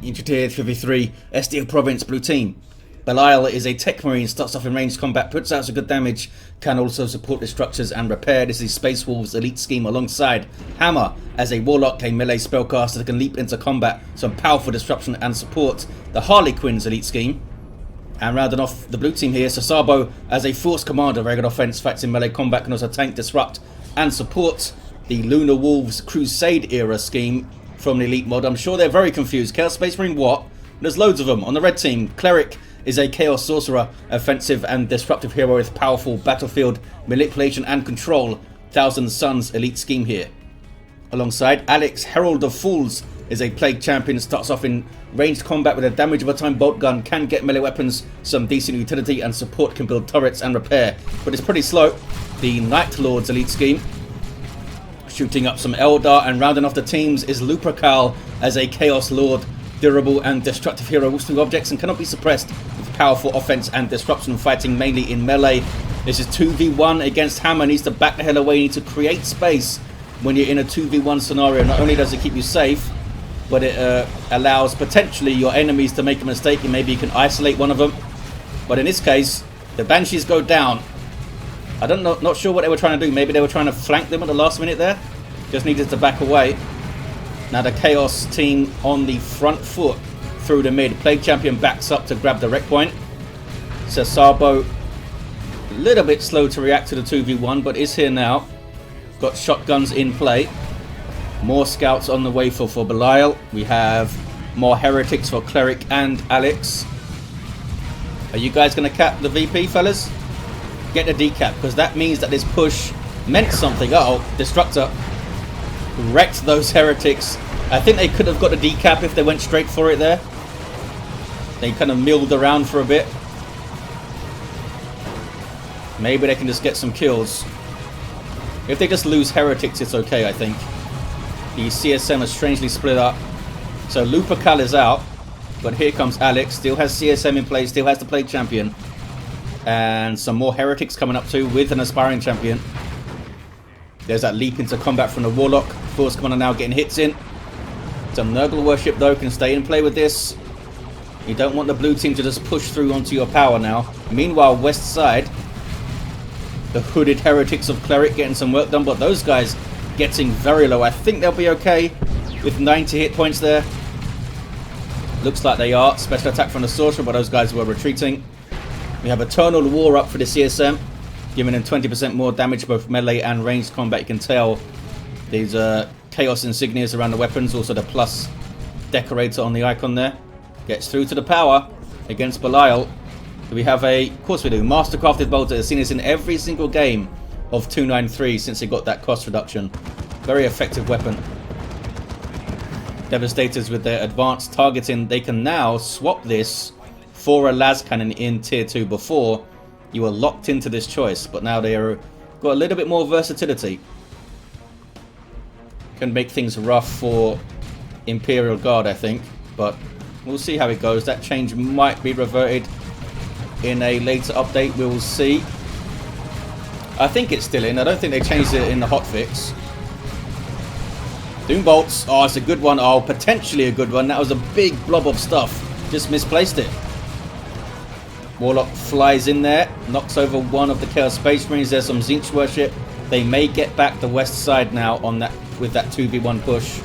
Injured here, 3v3, SDO Province, blue team. Belial is a Techmarine, starts off in ranged combat, puts out some good damage, can also support the structures and repair. This is Space Wolves elite scheme alongside Hammer as a Warlock, a melee spellcaster that can leap into combat, some powerful disruption and support. The Harlequins elite scheme. And rounding off the blue team here, sesabo as a Force Commander, very good offense, fights in melee combat, can also tank, disrupt and support. The Lunar Wolves Crusade era scheme from the elite mod. I'm sure they're very confused. Chaos Space Marine what? There's loads of them. On the red team, Cleric is a Chaos Sorcerer, offensive and disruptive hero with powerful battlefield manipulation and control. Thousand Suns elite scheme here. Alongside Alex, Herald of Fools is a Plague Champion, starts off in ranged combat with a damage over time bolt gun, can get melee weapons, some decent utility and support, can build turrets and repair, but it's pretty slow. The Night Lords elite scheme, shooting up some Eldar, and rounding off the teams is Lupercal as a Chaos Lord, durable and destructive hero, moves through objects and cannot be suppressed with powerful offense and disruption, fighting mainly in melee. This is 2v1 against Hammer, needs to back the hell away, you need to create space when you're in a 2v1 scenario. Not only does it keep you safe, but it allows potentially your enemies to make a mistake and maybe you can isolate one of them. But in this case, the Banshees go down. I don't know, not sure what they were trying to do. Maybe they were trying to flank them at the last minute there. Just needed to back away. Now the Chaos team on the front foot through the mid. Plague Champion backs up to grab the wreck point. Sesabo, a little bit slow to react to the 2v1, but is here now. Got shotguns in play. More scouts on the way for Belial. We have more heretics for Cleric and Alex. Are you guys going to cap the VP, fellas? Get the decap, because that means that this push meant something. Uh-oh, Destructor wrecked those heretics. I think they could have got a decap if they went straight for it there. They kind of milled around for a bit. Maybe they can just get some kills. If they just lose heretics, it's okay, I think. The CSM is strangely split up. So Lupercal is out, but here comes Alex. Still has CSM in play, still has the Plague Champion. And some more heretics coming up too with an aspiring champion. There's that leap into combat from the Warlock. Force Commander now getting hits in. Some Nurgle worship though can stay in play with this. You don't want the blue team to just push through onto your power now. Meanwhile, west side, the hooded heretics of Cleric getting some work done, but those guys getting very low. I think they'll be okay with 90 hit points there. Looks like they are. Special attack from the Sorcerer, but those guys were retreating. We have Eternal War up for the CSM, giving them 20% more damage, both melee and ranged combat. You can tell these Chaos insignias around the weapons, also the plus decorator on the icon there. Gets through to the power against Belial. We have of course we do, Mastercrafted Bolter has seen this in every single game of 293 since it got that cost reduction. Very effective weapon. Devastators with their advanced targeting, they can now swap this for a las cannon in tier 2. Before you were locked into this choice, but now they are got a little bit more versatility. Can make things rough for Imperial Guard, I think, but we'll see how it goes. That change might be reverted in a later update, we will see. I think it's still in. I don't think they changed it in the hotfix. Doom bolts. Oh, it's a good one. Oh, potentially a good one. That was a big blob of stuff. Just misplaced it. Warlock flies in there, knocks over one of the Chaos Space Marines. There's some Zinch worship. They may get back the west side now on that with that 2v1 push.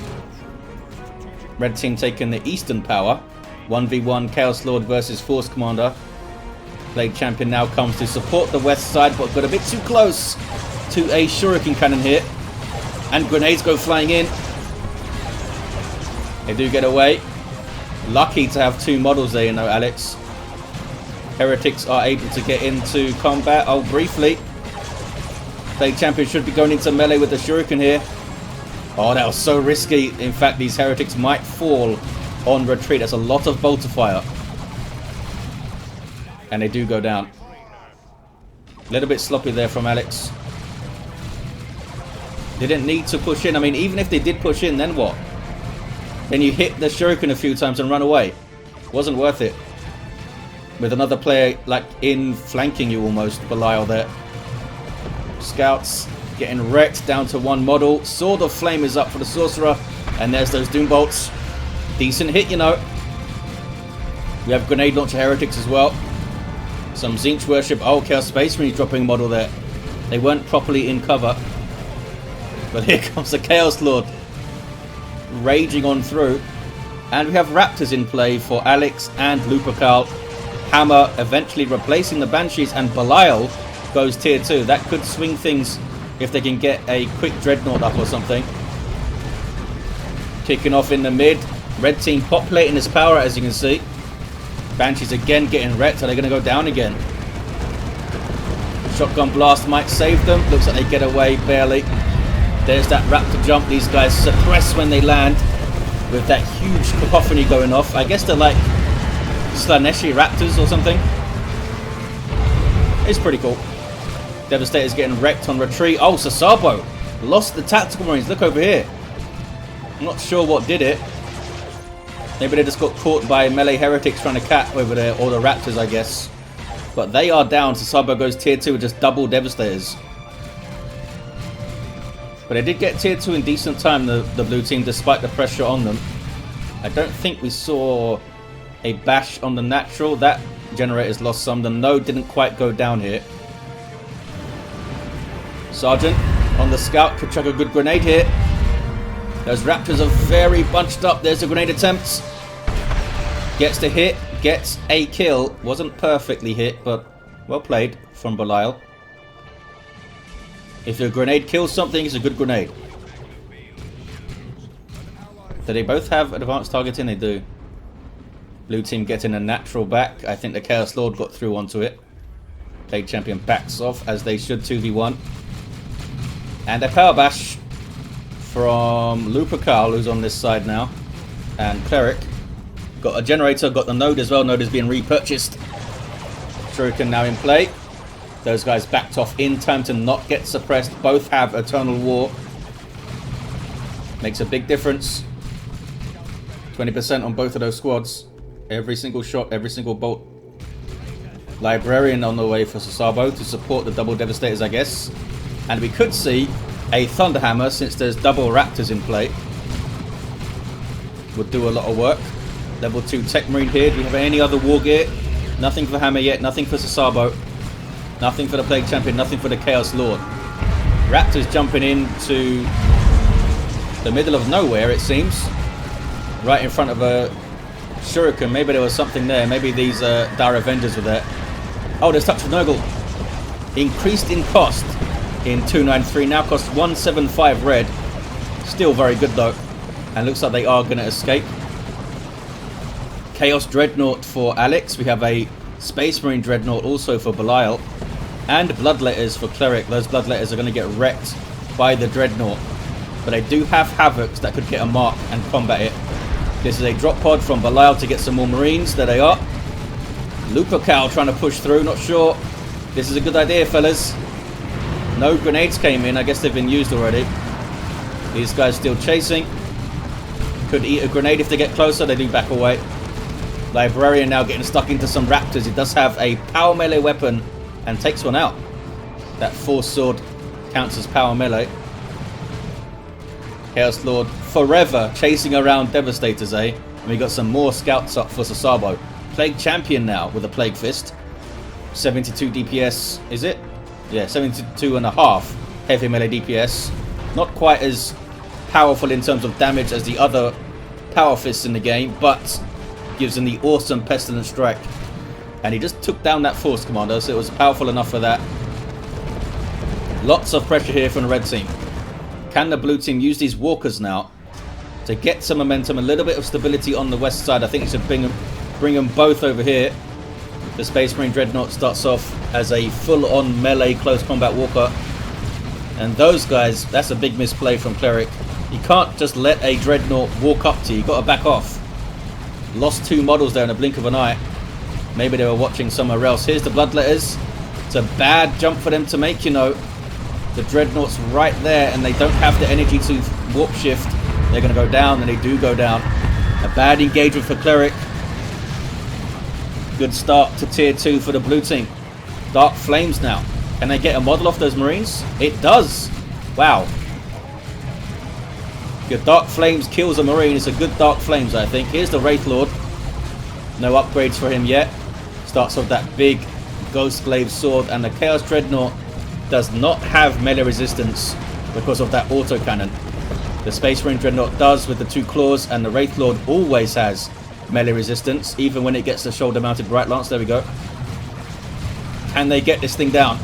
Red team taking the eastern power. 1v1 Chaos Lord versus Force Commander. Plague Champion now comes to support the west side, but got a bit too close to a Shuriken Cannon here. And grenades go flying in. They do get away. Lucky to have two models there, you know, Alex. Heretics are able to get into combat. Oh, briefly. Plague Champion should be going into melee with the Shuriken here. Oh, that was so risky. In fact, these heretics might fall on retreat. That's a lot of bolter fire. And they do go down. A little bit sloppy there from Alex. They didn't need to push in. I mean, even if they did push in, then what? Then you hit the Shuriken a few times and run away. Wasn't worth it. With another player, like, in flanking you almost, Belial there. Scouts getting wrecked down to one model. Sword of Flame is up for the Sorcerer. And there's those Doom Bolts. Decent hit, you know. We have grenade launcher heretics as well. Some Zinch worship. Oh, Chaos Space Marine dropping a model there. They weren't properly in cover. But here comes the Chaos Lord. Raging on through. And we have Raptors in play for Alex and Lupercal. Hammer eventually replacing the Banshees, and Belial goes tier 2. That could swing things if they can get a quick Dreadnought up or something. Kicking off in the mid. Red team populating his power, as you can see. Banshees again getting wrecked. Are they going to go down again? Shotgun blast might save them. Looks like they get away barely. There's that Raptor jump. These guys suppress when they land with that huge cacophony going off. I guess they're like Slaneshi Raptors or something. It's pretty cool. Devastator's getting wrecked on retreat. Oh, sesabo lost the tactical marines. Look over here. I'm not sure what did it. Maybe they just got caught by melee heretics trying to cap over there, or the Raptors, I guess. But they are down. Sesabo goes tier 2 with just double Devastators. But they did get tier 2 in decent time, the blue team, despite the pressure on them. I don't think we saw a bash on the natural. That generator's lost some. The node didn't quite go down here. Sergeant on the scout could chuck a good grenade here. Those Raptors are very bunched up. There's a grenade attempt. Gets the hit. Gets a kill. Wasn't perfectly hit, but well played from Belial. If your grenade kills something, it's a good grenade. Do they both have advanced targeting? They do. Blue team getting a natural back. I think the Chaos Lord got through onto it. Plague Champion backs off, as they should 2v1. And a power bash from Lupercal, who's on this side now, and Cleric. Got a generator, got the node as well. Node is being repurchased. Shuriken now in play. Those guys backed off in time to not get suppressed. Both have Eternal War. Makes a big difference. 20% on both of those squads. Every single shot, every single bolt. Librarian on the way for sesabo to support the double Devastators, I guess. And we could see a Thunderhammer, since there's double Raptors in play. Would do a lot of work. Level 2 Techmarine here. Do we have any other war gear? Nothing for Hammer yet. Nothing for sesabo. Nothing for the Plague Champion. Nothing for the Chaos Lord. Raptors jumping into the middle of nowhere, it seems. Right in front of a Shuriken. Maybe there was something there. Maybe these Dire Avengers were there. Oh, there's Touch of Nurgle. Increased in cost in 293. Now costs 175 red. Still very good though. And looks like they are going to escape. Chaos Dreadnought for Alex. We have a Space Marine Dreadnought also for Belial. And Bloodletters for Cleric. Those Bloodletters are going to get wrecked by the Dreadnought. But they do have Havocs that could get a mark and combat it. This is a drop pod from Belial to get some more Marines. There they are. Lupercal trying to push through. Not sure. This is a good idea, fellas. No grenades came in. I guess they've been used already. These guys still chasing. Could eat a grenade if they get closer. They do back away. Librarian now getting stuck into some Raptors. He does have a power melee weapon and takes one out. That Force Sword counts as power melee. Chaos Lord forever chasing around Devastators, eh? And we got some more scouts up for sesabo. Plague Champion now with a Plague Fist. 72 DPS, is it? Yeah, 72.5 heavy melee DPS. Not quite as powerful in terms of damage as the other Power Fists in the game, but gives him the awesome Pestilent Strike. And he just took down that Force Commander, so it was powerful enough for that. Lots of pressure here from the red team. Can the blue team use these walkers now to get some momentum, a little bit of stability on the west side? I think it should bring them both over here. The Space Marine Dreadnought starts off as a full-on melee close combat walker. And those guys, that's a big misplay from Cleric. You can't just let a Dreadnought walk up to you. You've got to back off. Lost 2 models there in a blink of an eye. Maybe they were watching somewhere else. Here's the Bloodletters. It's a bad jump for them to make, you know. The Dreadnought's right there and they don't have the energy to warp shift. They're going to go down, and they do go down. A bad engagement for Cleric. Good start to tier 2 for the blue team. Dark Flames now. Can they get a model off those Marines? It does. Wow. Your Dark Flames kills a Marine. It's a good Dark Flames, I think. Here's the Wraith Lord. No upgrades for him yet. Starts with that big Ghost Glaive sword, and the Chaos Dreadnought does not have melee resistance because of that autocannon. The Space Marine Dreadnought does with the 2 claws, and the Wraith Lord always has melee resistance, even when it gets the shoulder mounted Bright Lance. There we go. Can they get this thing down?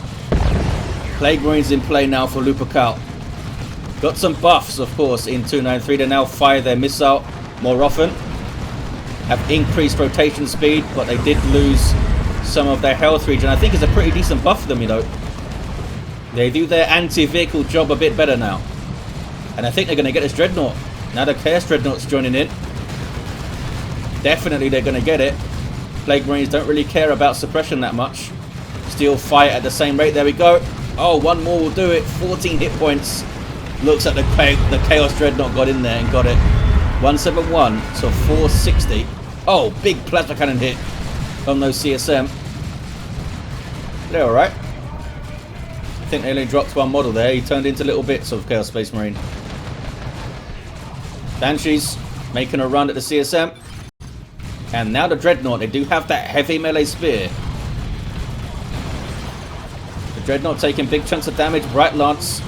Plague Marines in play now for Lupercal. Got some buffs, of course, in 293. They now fire their missile more often. Have increased rotation speed, but they did lose some of their health regen. I think it's a pretty decent buff for them, you know. They do their anti-vehicle job a bit better now. And I think they're going to get this Dreadnought. Now the Chaos Dreadnought's joining in. Definitely they're going to get it. Plague Marines don't really care about suppression that much. Still fight at the same rate. There we go. Oh, one more will do it. 14 hit points. Looks like the Chaos Dreadnought got in there and got it. 171 to 460. Oh, big plasma cannon hit on those CSM. They're alright. I think they only dropped one model there. He turned into little bits of Chaos Space Marine. Banshees making a run at the CSM. And now the Dreadnought. They do have that heavy melee spear. The Dreadnought taking big chunks of damage. Bright Lance.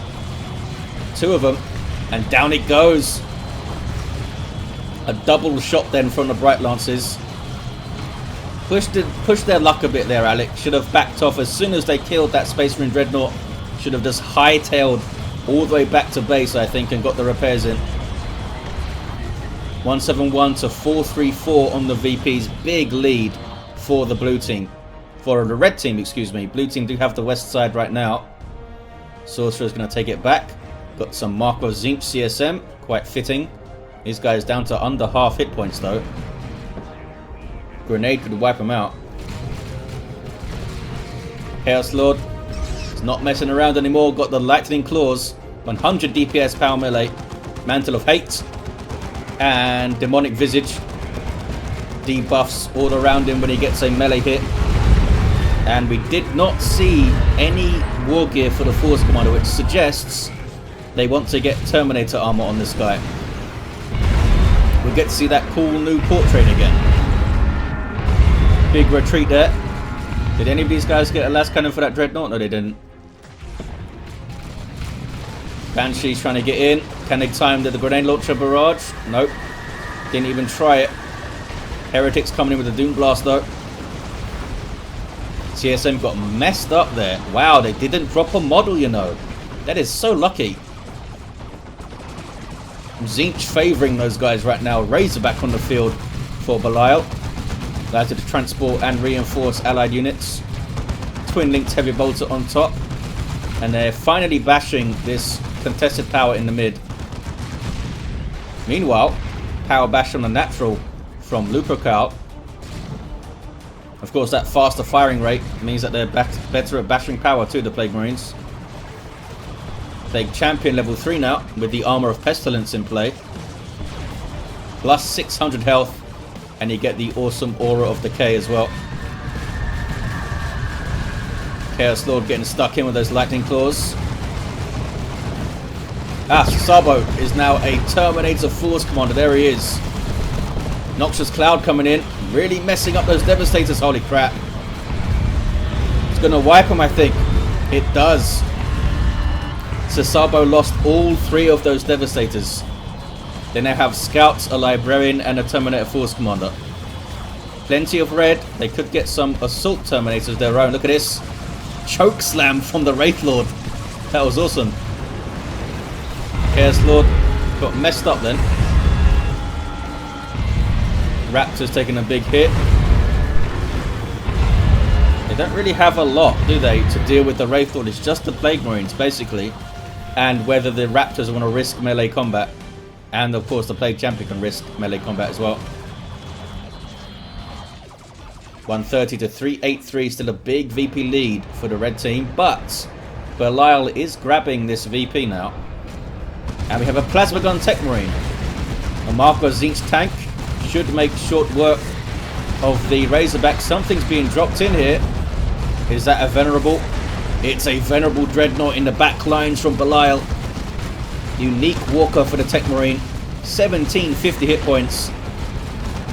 2 of them. And down it goes. A double shot then from the Bright Lances. Pushed their luck a bit there, Alec. Should have backed off as soon as they killed that Space Marine Dreadnought. Should have just hightailed all the way back to base, I think, and got the repairs in. 171 to 434 on the VP's big lead for the blue team. For the red team, excuse me. Blue team do have the west side right now. Sorcerer's going to take it back. Got some Marco Zinch CSM. Quite fitting. These guys down to under half hit points though. Grenade could wipe them out. Chaos Lord is not messing around anymore. Got the Lightning Claws. 100 DPS power melee. Mantle of Hate. And Demonic Visage. Debuffs all around him when he gets a melee hit. And we did not see any war gear for the Force Commander, which suggests they want to get Terminator armor on this guy. We'll get to see that cool new portrait again. Big retreat there. Did any of these guys get a last cannon for that Dreadnought? No, they didn't. Banshee's trying to get in. Can they time the grenade launcher barrage? Nope. Didn't even try it. Heretics coming in with a Doom Blast though. CSM got messed up there. Wow, they didn't drop a model, you know. That is so lucky. Zinch favouring those guys right now. Razorback on the field for Belial. Allowed to transport and reinforce allied units. Twin linked heavy bolter on top. And they're finally bashing this contested power in the mid. Meanwhile, power bash on the natural from Lupercal. Of course, that faster firing rate means that they're better at bashing power too, the Plague Marines. Plague Champion level 3 now, with the Armor of Pestilence in play. Plus 600 health, and you get the awesome Aura of Decay as well. Chaos Lord getting stuck in with those Lightning Claws. Sesabo is now a Terminator Force Commander. There he is. Noxious Cloud coming in, really messing up those Devastators. Holy crap. It's going to wipe them, I think. It does. Sesabo lost all 3 of those Devastators. They now have Scouts, a Librarian, and a Terminator Force Commander. Plenty of red. They could get some Assault Terminators of their own. Look at this. Choke Slam from the Wraith Lord. That was awesome. Chaos Lord got messed up then. Raptors taking a big hit. They don't really have a lot, do they, to deal with the Wraith Lord. It's just the Plague Marines, basically. And whether the Raptors want to risk melee combat. And, of course, the Plague Champion can risk melee combat as well. 130 to 383. Still a big VP lead for the red team. But Belial is grabbing this VP now. And we have a Plasma Gun Techmarine. A Marco Zinch tank. Should make short work of the Razorback. Something's being dropped in here. Is that a Venerable? It's a Venerable Dreadnought in the back lines from Belial. Unique walker for the Techmarine. 1750 hit points.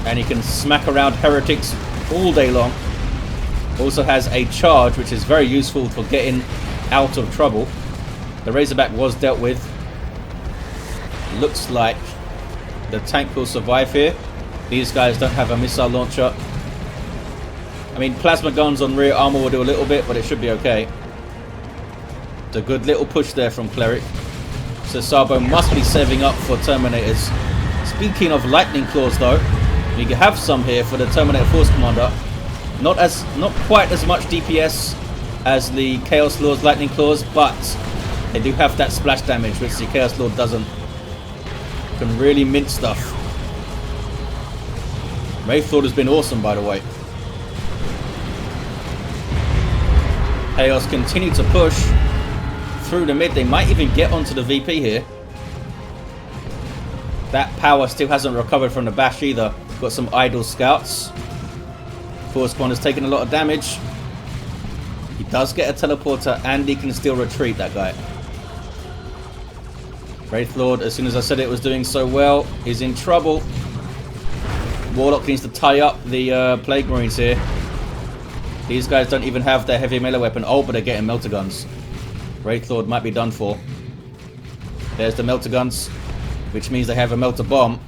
And he can smack around heretics all day long. Also has a charge, which is very useful for getting out of trouble. The Razorback was dealt with. Looks like the tank will survive here. These guys don't have a missile launcher. I mean, plasma guns on rear armor will do a little bit, but it should be okay. It's a good little push there from Cleric. Sesabo must be saving up for Terminators. Speaking of lightning claws though, you can have some here for the Terminator Force Commander. Not quite as much DPS as the Chaos Lord's lightning claws, but they do have that splash damage, which the Chaos Lord doesn't. Can really mint stuff. Wraith Lord has been awesome, by the way. Chaos continue to push through the mid. They might even get onto the VP here. That power still hasn't recovered from the bash either. Got some idle scouts. Force Commander's taking a lot of damage. He does get a teleporter and he can still retreat, that guy. Wraith Lord, as soon as I said it was doing so well, is in trouble. Warlock needs to tie up the Plague Marines here. These guys don't even have their heavy melee weapon. Oh, but they're getting melter guns. Wraith Lord might be done for. There's the melter guns, which means they have a melter bomb.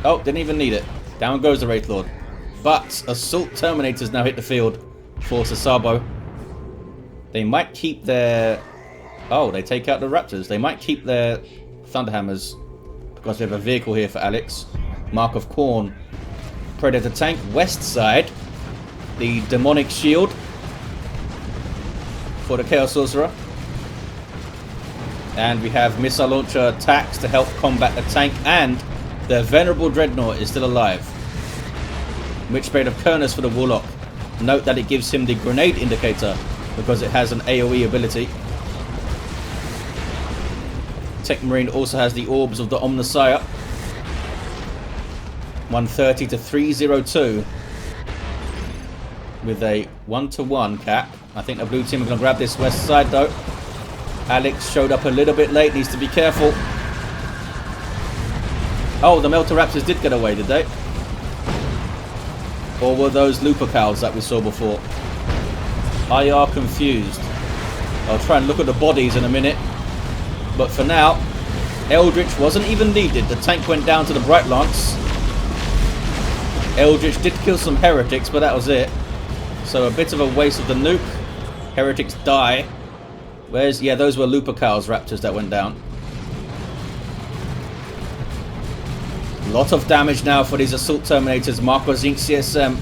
Oh, didn't even need it. Down goes the Wraith Lord. But Assault Terminators now hit the field for Sesabo. They might keep their... Oh, they take out the Raptors. They might keep their Thunderhammers because we have a vehicle here for Alex. Mark of Khorne. Predator tank. West side. The Daemonic shield for the Chaos Sorcerer. And we have missile launcher attacks to help combat the tank. And the Venerable Dreadnought is still alive. Witchblade of Kurnus for the Warlock. Note that it gives him the grenade indicator because it has an AoE ability. Techmarine also has the Orbs of the Omnissiah. 130 to 302 with a 1-to-1 cap. I think the blue team are going to grab this west side though. Alex showed up a little bit late, needs to be careful. Oh, the Melter Raptors did get away, did they? Or were those Lupercals that we saw before? I are confused. I'll try and look at the bodies in a minute. But for now, Eldritch wasn't even needed. The tank went down to the Bright Lance. Eldritch did kill some heretics, but that was it. So a bit of a waste of the nuke. Heretics die. Where's... Yeah, those were Lupercal's Raptors that went down. Lot of damage now for these Assault Terminators. Marco Zinc CSM.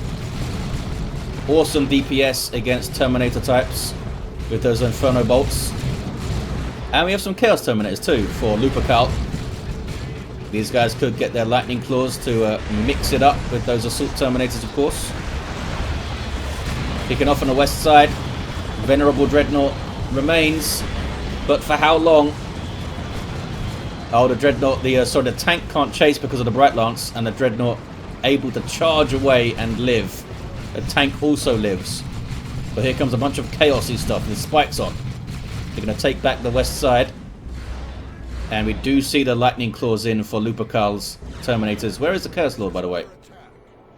Awesome DPS against Terminator types with those Inferno Bolts. And we have some Chaos Terminators too for Lupercal. These guys could get their Lightning Claws to mix it up with those Assault Terminators, of course. Kicking off on the west side. Venerable Dreadnought remains. But for how long? Oh, the Dreadnought, the tank can't chase because of the Bright Lance, and the Dreadnought able to charge away and live. The tank also lives. But here comes a bunch of chaosy stuff with spikes on. They're going to take back the west side. And we do see the Lightning Claws in for Lupercal's Terminators. Where is the Chaos Lord, by the way?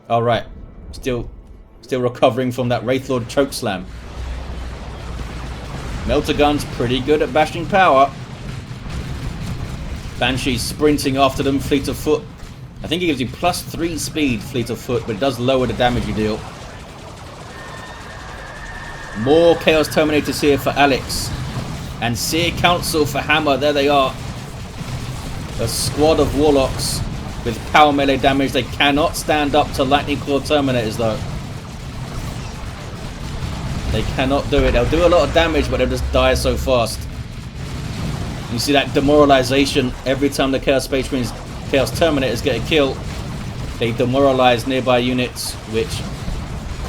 Alright. Still recovering from that Wraith Lord chokeslam. Melter Gun's pretty good at bashing power. Banshee's sprinting after them, Fleet of Foot. I think it gives you +3 speed, Fleet of Foot, but it does lower the damage you deal. More Chaos Terminators here for Alex. And Seer Council for Hammer, there they are. A squad of Warlocks with power melee damage. They cannot stand up to Lightning Claw Terminators though. They cannot do it. They'll do a lot of damage, but they'll just die so fast. You see that demoralization every time the Chaos Space Marines, Chaos Terminators get a kill. They demoralize nearby units, which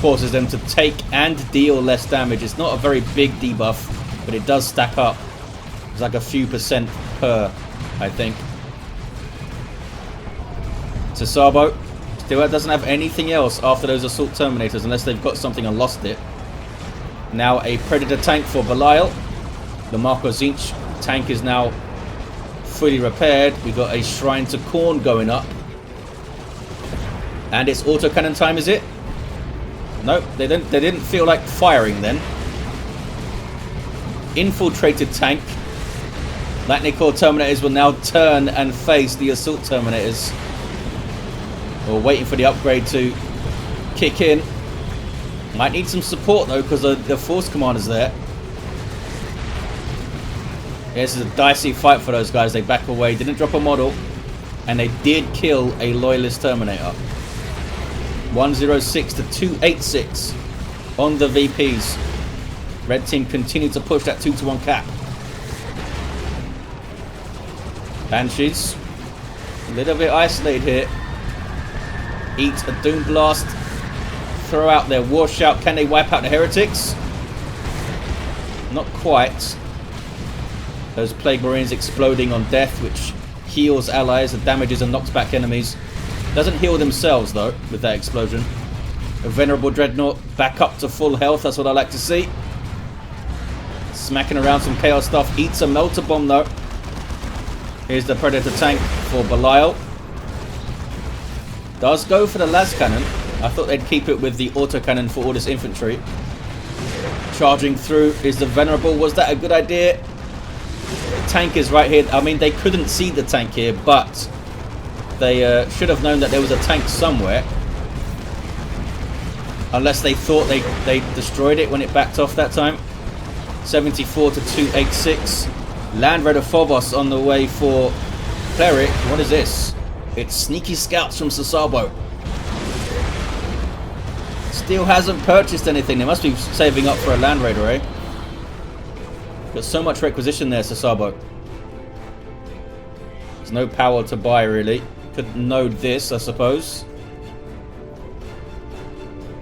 causes them to take and deal less damage. It's not a very big debuff, but it does stack up. It's like a few percent per, I think. Sesabo still doesn't have anything else after those Assault Terminators unless they've got something and lost it. Now a Predator tank for Belial. The Marco Zinch tank is now fully repaired. We got a Shrine to Khorne going up. And it's autocannon time, is it? Nope, they didn't feel like firing then. Infiltrated tank. Lightning Core Terminators will now turn and face the Assault Terminators. We're waiting for the upgrade to kick in. Might need some support though, because the Force Commander's there. Yeah, this is a dicey fight for those guys. They back away, didn't drop a model, and they did kill a Loyalist Terminator. 106 to 286 on the VPs. Red team continued to push that 2-to-1 cap. Banshees, a little bit isolated here. Eat a Doom Blast. Throw out their War Shout. Can they wipe out the Heretics? Not quite. Those Plague Marines exploding on death, which heals allies and damages and knocks back enemies. Doesn't heal themselves though with that explosion. A Venerable Dreadnought back up to full health. That's what I like to see. Smacking around some chaos stuff. Eats a Melter Bomb though. Here's the Predator tank for Belial. Does go for the las cannon. I thought they'd keep it with the autocannon for all this infantry. Charging through is the Venerable. Was that a good idea? The tank is right here. I mean, they couldn't see the tank here, but they should have known that there was a tank somewhere. Unless they thought they destroyed it when it backed off that time. 74 to 286. Land Raider Phobos on the way for Cleric. What is this? It's Sneaky Scouts from Sesabo. Still hasn't purchased anything. They must be saving up for a Land Raider, eh? Got so much requisition there, Sesabo. There's no power to buy, really. Could node this, I suppose.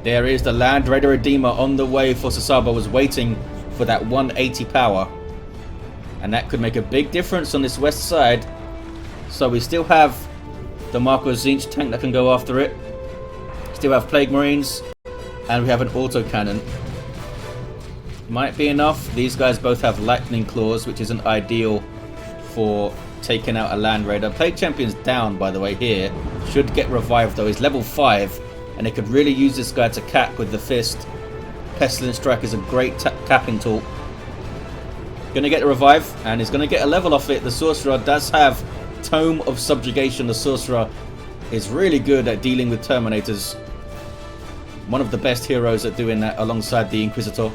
There is the Land Raider Redeemer on the way for Sesabo. Was waiting for that 180 power. And that could make a big difference on this west side. So we still have the Marco Zinch tank that can go after it. Still have Plague Marines. And we have an autocannon. Might be enough. These guys both have Lightning Claws, which isn't ideal for taking out a Land Raider. Plague Champion's down, by the way, here. Should get revived, though. He's level 5. And they could really use this guy to cap with the Fist. Pestilent Strike is a great capping tool. Going to get a revive, and he's going to get a level off it. The Sorcerer does have Tome of Subjugation. The Sorcerer is really good at dealing with Terminators. One of the best heroes at doing that alongside the Inquisitor.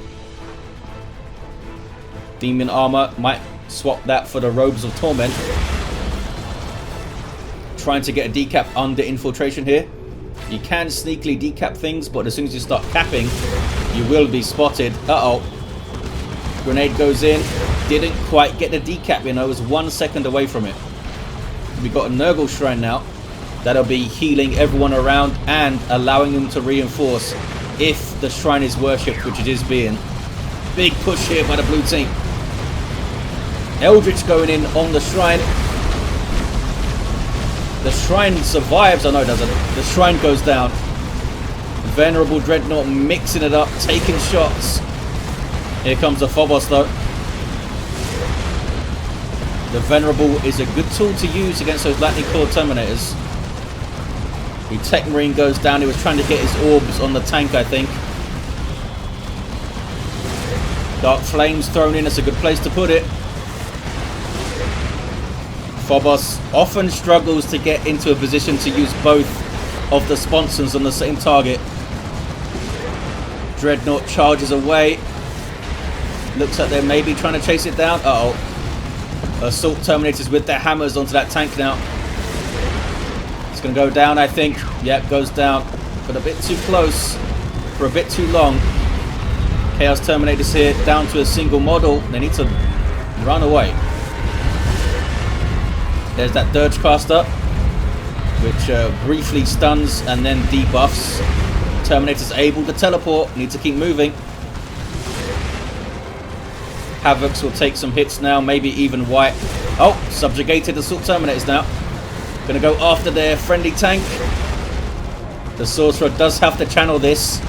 Demon Armor, might swap that for the Robes of Torment. Trying to get a decap under infiltration here. You can sneakily decap things, but as soon as you start capping, you will be spotted. Uh-oh. Grenade goes in. Didn't quite get the decap in. I was 1 second away from it. We got a Nurgle Shrine now. That'll be healing everyone around and allowing them to reinforce if the shrine is worshipped, which it is being. Big push here by the blue team. Eldritch going in on the shrine. The shrine survives. Oh no, it doesn't. The shrine goes down. Venerable Dreadnought mixing it up, taking shots. Here comes the Phobos though. The Venerable is a good tool to use against those Lightning Core Terminators. The Techmarine goes down. He was trying to get his orbs on the tank, I think. Dark Flames thrown in. That's a good place to put it. Phobos often struggles to get into a position to use both of the sponsons on the same target. Dreadnought charges away. Looks like they're maybe trying to chase it down. Uh-oh. Assault Terminators with their hammers onto that tank now. It's going to go down, I think. Yep, goes down. But a bit too close for a bit too long. Chaos Terminators here, down to a single model. They need to run away. There's that Dirge Caster, which briefly stuns and then debuffs. Terminator's able to teleport. Need to keep moving. Havocs will take some hits now, maybe even wipe. Oh, subjugated Assault Terminators now. Gonna go after their friendly tank. The Sorcerer does have to channel this.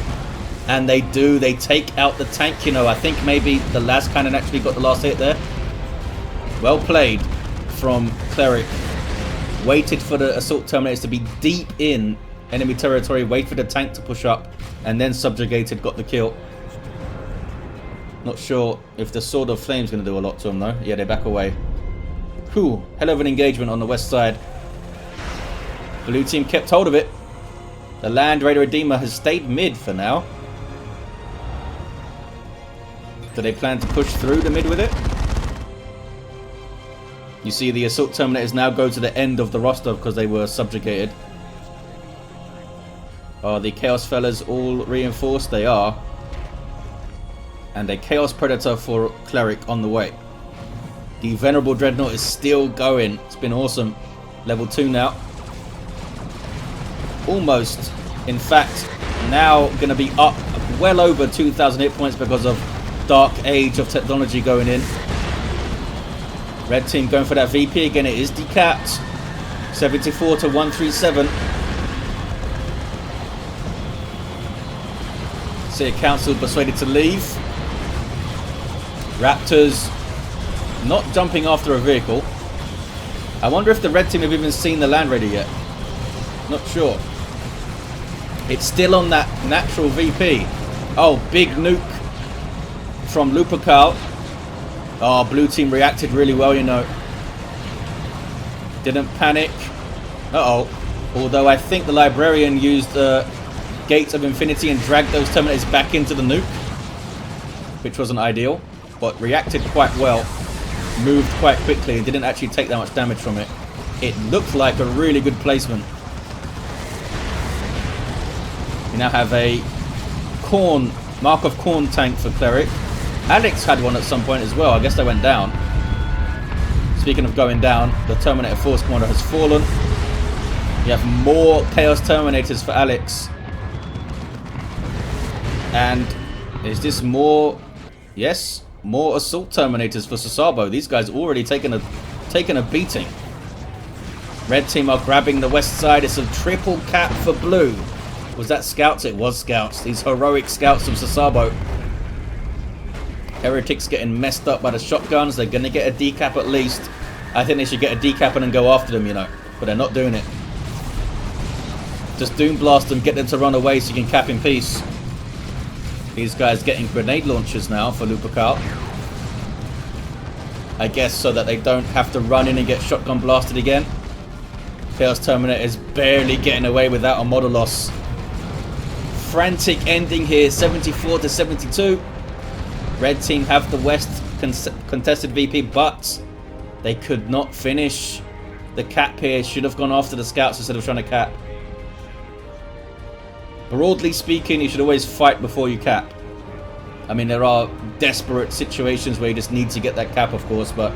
And they do. They take out the tank, you know. I think maybe the last cannon actually got the last hit there. Well played from Cleric. Waited for the Assault Terminators to be deep in enemy territory, wait for the tank to push up, and then subjugated, got the kill. Not sure if the Sword of Flame's going to do a lot to them though. Yeah, they back away. Cool. Hell of an engagement on the west side. Blue team kept hold of it. The Land Raider Redeemer has stayed mid for now. Do they plan to push through the mid with it? You see the Assault Terminators now go to the end of the roster because they were subjugated. Are the Chaos Fellas all reinforced? They are. And a Chaos Predator for Cleric on the way. The Venerable Dreadnought is still going. It's been awesome. Level 2 now. Almost. In fact, now going to be up well over 2,000 hit points because of Dark Age of technology going in. Red team going for that VP again. It is decapped. 74 to 137. City Council persuaded to leave. Raptors not jumping after a vehicle. I wonder if the red team have even seen the Land Raider yet. Not sure. It's still on that natural VP. Oh, big nuke from Lupercal. Oh, blue team reacted really well, you know. Didn't panic. Uh-oh. Although I think the Librarian used Gates of Infinity and dragged those Terminators back into the nuke, which wasn't ideal, but reacted quite well. Moved quite quickly and didn't actually take that much damage from it. It looked like a really good placement. We now have a Mark of Khorne tank for Cleric. Alex had one at some point as well. I guess they went down. Speaking of going down, the Terminator Force Commander has fallen. You have more Chaos Terminators for Alex. And is this more? Yes, more Assault Terminators for sesabo. These guys already taken a beating. Red team are grabbing the west side. It's a triple cap for blue. Was that scouts? It was scouts. These heroic scouts of sesabo. Heretics getting messed up by the shotguns. They're going to get a decap at least. I think they should get a decap and then go after them, you know. But they're not doing it. Just Doom Blast them, get them to run away so you can cap in peace. These guys getting grenade launchers now for Lupercal. I guess so that they don't have to run in and get shotgun blasted again. Chaos Terminator is barely getting away without a model loss. Frantic ending here, 74 to 72. Red team have the West contested VP, but they could not finish. The cap here should have gone after the scouts instead of trying to cap. Broadly speaking, you should always fight before you cap. I mean, there are desperate situations where you just need to get that cap, of course, but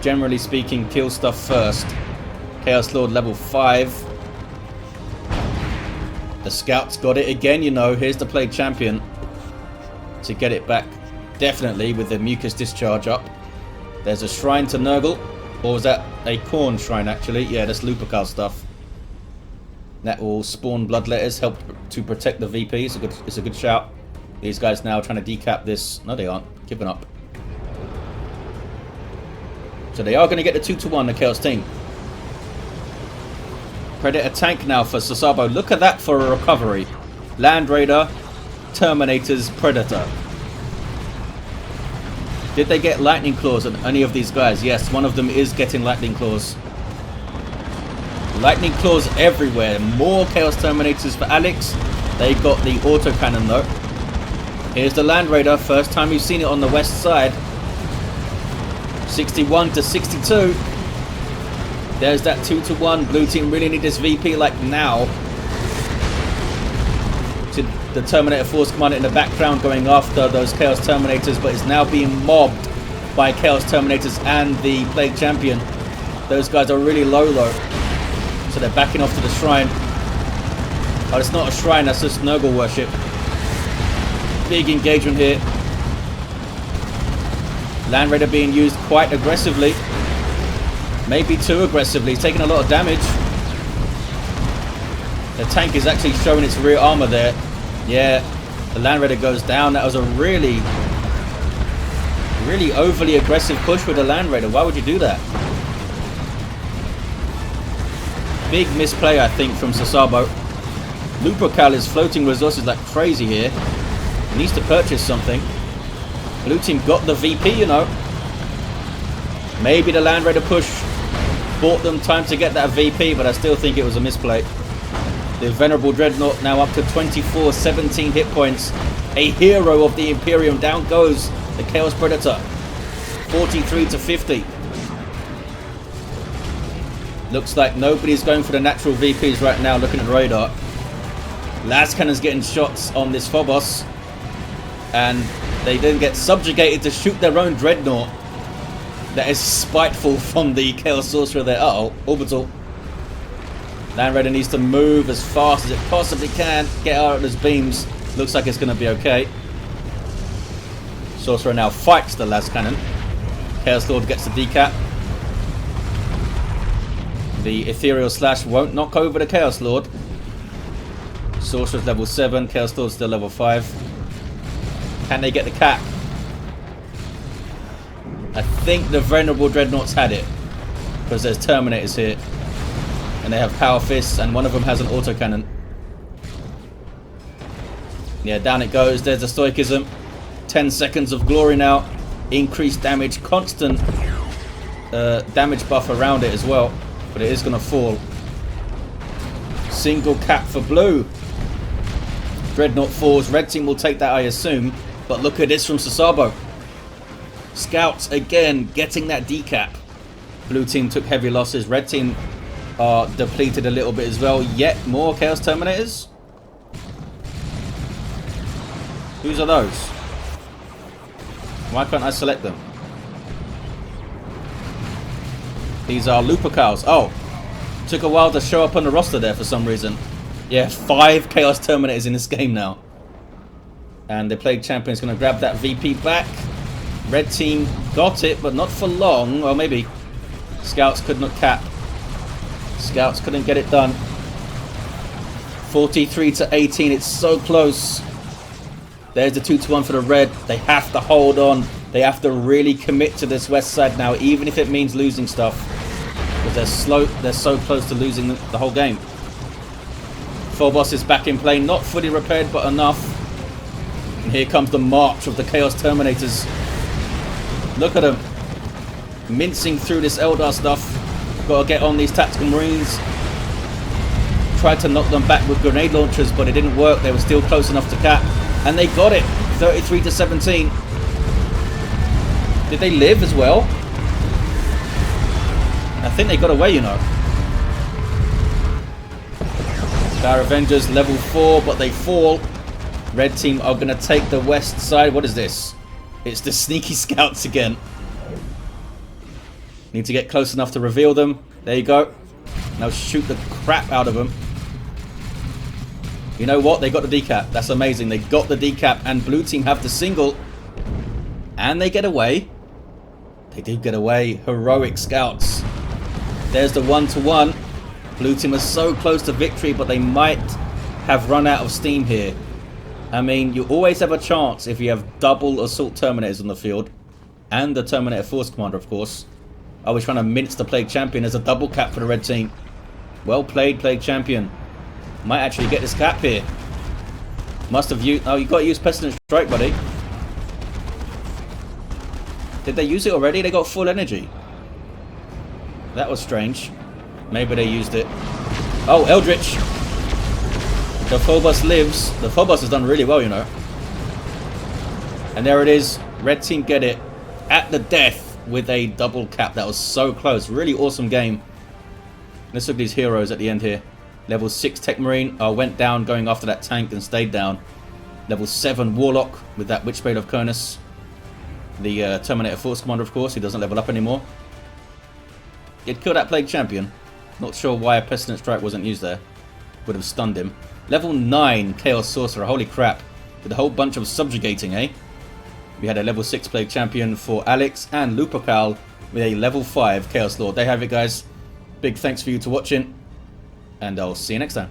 generally speaking, kill stuff first. Chaos Lord level 5. The scouts got it again, you know. Here's the Plague Champion to get it back, definitely, with the Mucus Discharge up. There's a Shrine to Nurgle. Or was that a Khorne Shrine, actually? Yeah, that's Lupercal stuff. That will spawn Bloodletters, help to protect the VP. It's a good shout. These guys now trying to decap this. No, they aren't. Giving up. So they are going to get the 2-1, the Chaos team. Predator tank now for sesabo. Look at that for a recovery. Land Raider, Terminators, Predator. Did they get Lightning Claws on any of these guys? Yes, one of them is getting Lightning Claws. Lightning Claws everywhere. More Chaos Terminators for Alex. They got the autocannon though. Here's the Land Raider. First time you've seen it on the west side. 61 to 62. There's that 2-1. Blue team really need this VP like now. To the Terminator Force Commander in the background going after those Chaos Terminators, but is now being mobbed by Chaos Terminators and the Plague Champion. Those guys are really low though. So they're backing off to the Shrine. Oh, it's not a Shrine, that's just Nurgle worship. Big engagement here. Land Raider being used quite aggressively. Maybe too aggressively. He's taking a lot of damage. The tank is actually showing its rear armor there. Yeah, the Land Raider goes down. That was a really overly aggressive push with the Land Raider. Why would you do that? Big misplay, I think, from sesabo. Lupercal is floating resources like crazy here. He needs to purchase something. Blue team got the VP, you know. Maybe the Land Raider push bought them time to get that VP, but I still think it was a misplay. The Venerable Dreadnought now up to 24, 17 hit points. A hero of the Imperium. Down goes the Chaos Predator. 43 to 50. Looks like nobody's going for the natural VPs right now, looking at the radar. Las Cannon's getting shots on this Phobos. And they then get subjugated to shoot their own Dreadnought. That is spiteful from the Chaos Sorcerer there. Uh-oh, orbital. Land Raider needs to move as fast as it possibly can. Get out of those beams. Looks like it's going to be okay. Sorcerer now fights the Las Cannon. Chaos Lord gets the decap. The Ethereal Slash won't knock over the Chaos Lord. Sorcerer's level 7. Chaos Lord's still level 5. Can they get the cap? I think the Venerable Dreadnoughts had it. Because there's Terminators here. And they have Power Fists. And one of them has an autocannon. Yeah, down it goes. There's the Stoicism. 10 seconds of glory now. Increased damage. Constant damage buff around it as well. But it is going to fall. Single cap for blue. Dreadnought falls. Red team will take that, I assume. But look at this from sesabo. Scouts again getting that decap. Blue team took heavy losses. Red team are depleted a little bit as well. Yet more Chaos Terminators. Whose are those? Why can't I select them? These are Lupercals. Oh, took a while to show up on the roster there for some reason. Yeah, 5 Chaos Terminators in this game now. And the Plague Champion's going to grab that VP back. Red team got it, but not for long. Well, maybe. Scouts could not cap. Scouts couldn't get it done. 43 to 18. It's so close. There's the 2-1 for the red. They have to hold on. They have to really commit to this west side now, even if it means losing stuff. Because they're so close to losing the whole game. Phobos is back in play. Not fully repaired, but enough. And here comes the march of the Chaos Terminators. Look at them. Mincing through this Eldar stuff. Got to get on these tactical marines. Tried to knock them back with grenade launchers, but it didn't work. They were still close enough to cap. And they got it. 33 to 17. Did they live as well? I think they got away, you know. Star Avengers level 4, but they fall. Red team are going to take the west side. What is this? It's the sneaky scouts again. Need to get close enough to reveal them. There you go. Now shoot the crap out of them. You know what? They got the decap. That's amazing. They got the decap, and blue team have the single. And they get away. They do get away. Heroic scouts. There's the 1-1. Blue team is so close to victory, but they might have run out of steam here. I mean, you always have a chance if you have double Assault Terminators on the field. And the Terminator Force Commander, of course. I was trying to mince the Plague Champion as a double cap for the red team. Well played, Plague Champion. Might actually get this cap here. Must have used... Oh, you got to use Pestilent Strike, buddy. Did they use it already? They got full energy. That was strange. Maybe they used it. Oh, Eldritch. The Phobos lives. The Phobos has done really well, you know. And there it is. Red team get it at the death with a double cap. That was so close. Really awesome game. Let's look at these heroes at the end here. Level 6 Techmarine went down going after that tank and stayed down. Level 7 Warlock with that Witchblade of Kurnus. The Terminator Force Commander, of course, who doesn't level up anymore. It killed that Plague Champion. Not sure why a Pestilent Strike wasn't used there. Would have stunned him. Level 9 Chaos Sorcerer. Holy crap. With a whole bunch of subjugating, eh? We had a level 6 Plague Champion for Alex and Lupercal with a level 5 Chaos Lord. There you have it, guys. Big thanks for you to watching. And I'll see you next time.